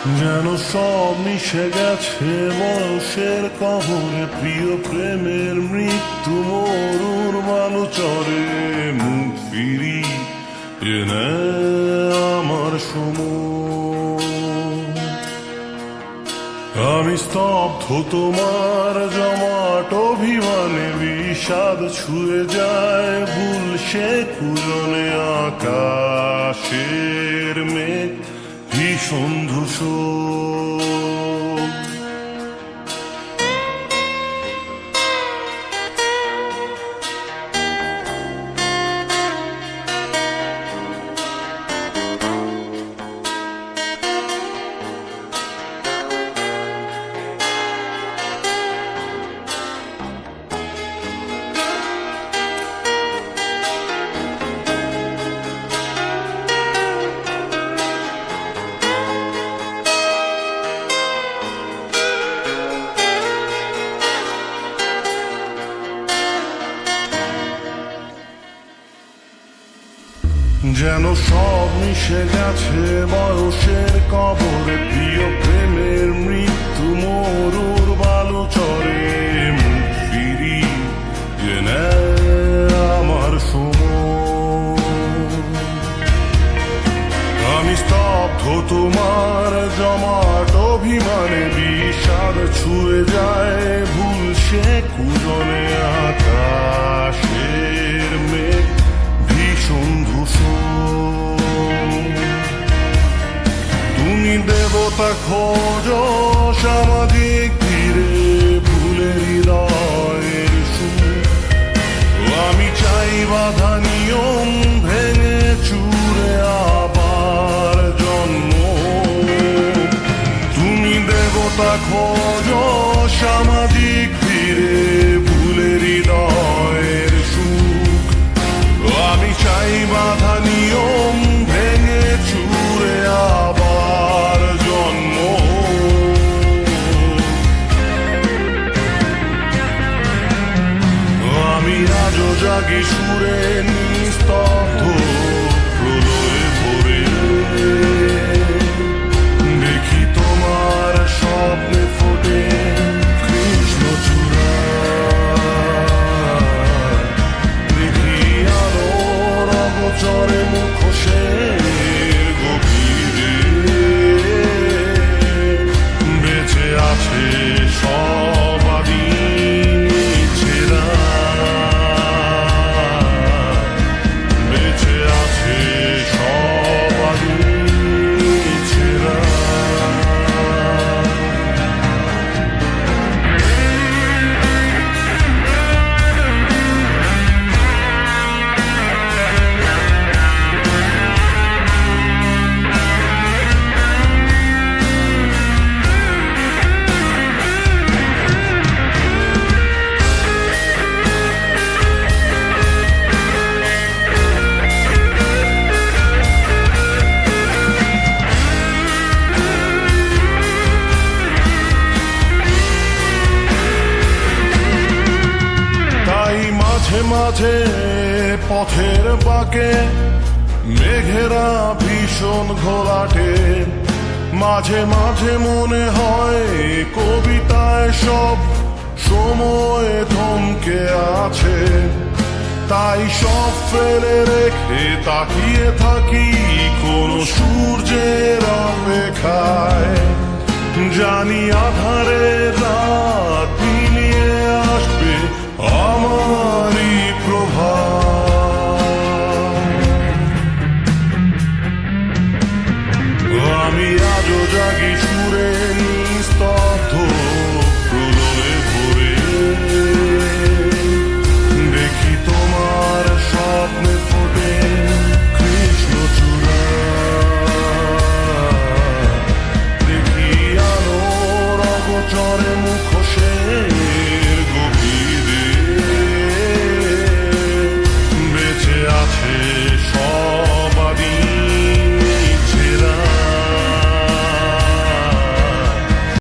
যেন সব মিশে গেছে বয়সের কবরে, প্রিয় প্রেমের মৃত্যু মরুর বালুচরে। মুখ ফিরি এনে আমার সময়, আমি স্তব্ধ তোমার জমাট অভিমানে। বিষাদ ছুঁয়ে যায় ভুল সে কুজনে, আকাশের মেঘ ভীষণ ধূসর। যেন সব মিশে গেছে বয়সের কবরে, প্রিয় প্রেমের মৃত্যু মরুর বালুচরে। মুখ ফিরি এনে আমার সময়, আমি স্তব্ধ তোমার জমাট অভিমানে। বিষাদ ছুঁয়ে যায় ভুল সে কুজনে, আকাশের মেঘ ভীষণ ধূসর। তুমি দেবতা খোঁজ সামাজিক ধীরে, ভুলের হৃদয়ের সুর। আমি চাই বাধা নিয়ম ভেঙে চুরে আবার জন্ম। তুমি দেবতা খোঁজ সামাজিক ধীরে, ভুলের হৃদয়ের সুখ। আমি চাই বাধা নিয়ম ভেঙে চুরে আবার জন্ম। আমি আজও জাগি সুরে নিস্তব্ধ প্রলয়ে ভরে। দেখি তোমার স্বপ্নে ফোটে কৃষ্ণচূড়া, দেখি আলোর অগোচরে মুখোশের গভীরে। বেঁচে আছে সবারই ছেঁড়া, বেঁচে আছে সবারই ছেঁড়া। মাঝে মাঝে পথের বাঁকে মেঘেরা ভীষণ ঘোলাটে। মাঝে মাঝে মনে হয় কবিতায় সব সময় থমকে আছে। তাই সব ফেলে রেখে তাকিয়ে থাকি কোন সূর্যের অপেক্ষায়। জানি আধারে রাত